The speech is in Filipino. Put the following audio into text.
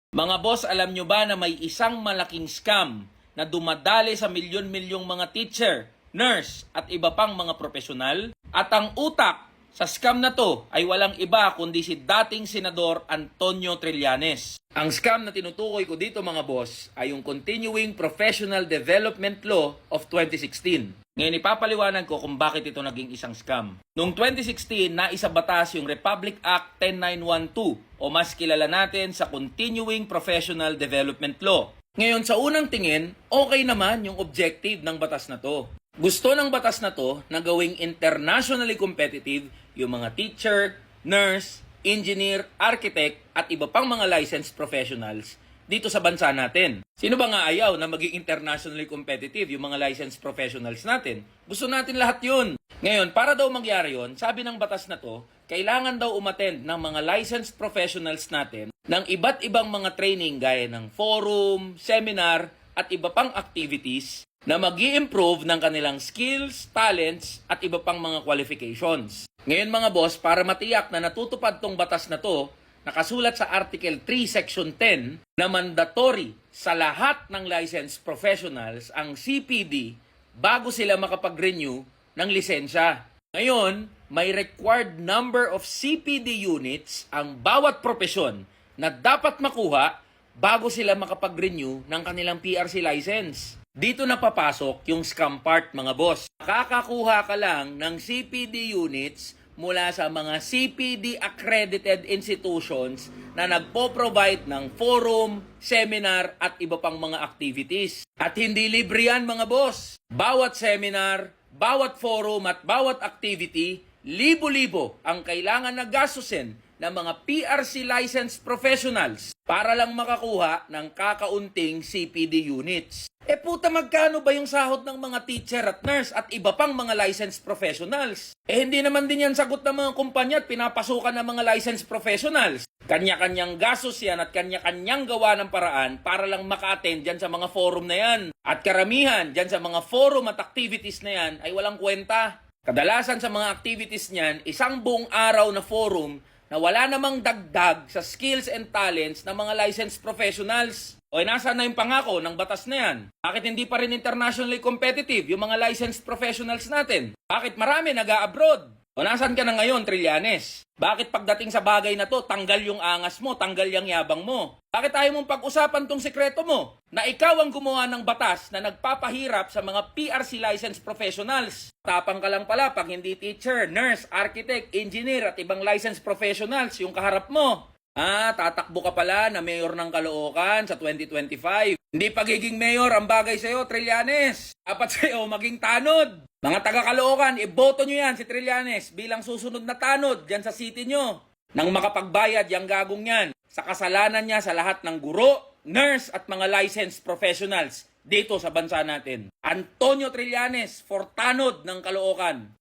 Mga boss, alam nyo ba na may isang malaking scam na dumadali sa milyon-milyong mga teacher, nurse at iba pang mga profesional? At ang utak sa scam na to ay walang iba kundi si dating Senador Antonio Trillanes. Ang scam na tinutukoy ko dito mga boss ay yung Continuing Professional Development Law of 2016. Ngayon ipapaliwanag ko kung bakit ito naging isang scam. Noong 2016, naisabatas yung Republic Act 10912 o mas kilala natin sa Continuing Professional Development Law. Ngayon sa unang tingin, okay naman yung objective ng batas na to. Gusto ng batas na to na gawing internationally competitive yung mga teacher, nurse, engineer, architect at iba pang mga licensed professionals dito sa bansa natin. Sino ba nga ayaw na maging internationally competitive yung mga licensed professionals natin? Gusto natin lahat yun. Ngayon, para daw mangyari yun, sabi ng batas na to, kailangan daw umattend ng mga licensed professionals natin ng iba't ibang mga training gaya ng forum, seminar at iba pang activities na mag-i-improve ng kanilang skills, talents at iba pang mga qualifications. Ngayon mga boss, para matiyak na natutupad tong batas na to, nakasulat sa Article 3, Section 10 na mandatory sa lahat ng licensed professionals ang CPD bago sila makapag-renew ng lisensya. Ngayon, may required number of CPD units ang bawat propesyon na dapat makuha bago sila makapag-renew ng kanilang PRC license. Dito na papasok yung scam part mga boss. Makakakuha ka lang ng CPD units mula sa mga CPD accredited institutions na nagpo-provide ng forum, seminar at iba pang mga activities. At hindi libre yan mga boss. Bawat seminar, bawat forum at bawat activity, libo-libo ang kailangan na gastusin ng mga PRC licensed professionals para lang makakuha ng kakaunting CPD units. Puta, magkano ba yung sahod ng mga teacher at nurse at iba pang mga licensed professionals? Hindi naman din yan sagot ng mga kumpanya at pinapasukan ng mga licensed professionals. Kanya-kanyang gastos yan at kanya-kanyang gawa ng paraan para lang maka-attend dyan sa mga forum na yan. At karamihan dyan sa mga forum at activities na yan ay walang kwenta. Kadalasan sa mga activities niyan, isang buong araw na forum na wala namang dagdag sa skills and talents ng mga licensed professionals. Nasaan na yung pangako ng batas na yan? Bakit hindi pa rin internationally competitive yung mga licensed professionals natin? Bakit marami nag-a-abroad? Nasaan ka na ngayon, Trillanes? Bakit pagdating sa bagay na to, tanggal yung angas mo, tanggal yung yabang mo? Bakit tayo mong pag-usapan tong sekreto mo? Na ikaw ang gumawa ng batas na nagpapahirap sa mga PRC licensed professionals. Tapang ka lang pala pag hindi teacher, nurse, architect, engineer at ibang licensed professionals yung kaharap mo. Tatakbo ka pala na mayor ng Caloocan sa 2025. Hindi pagiging mayor ang bagay sa'yo, Trillanes. Dapat sa'yo maging tanod. Mga taga-Caloocan, iboto nyo yan si Trillanes bilang susunod na tanod dyan sa city nyo. Nang makapagbayad yung gagong yan sa kasalanan niya sa lahat ng guro, nurse at mga licensed professionals dito sa bansa natin. Antonio Trillanes for tanod ng Caloocan.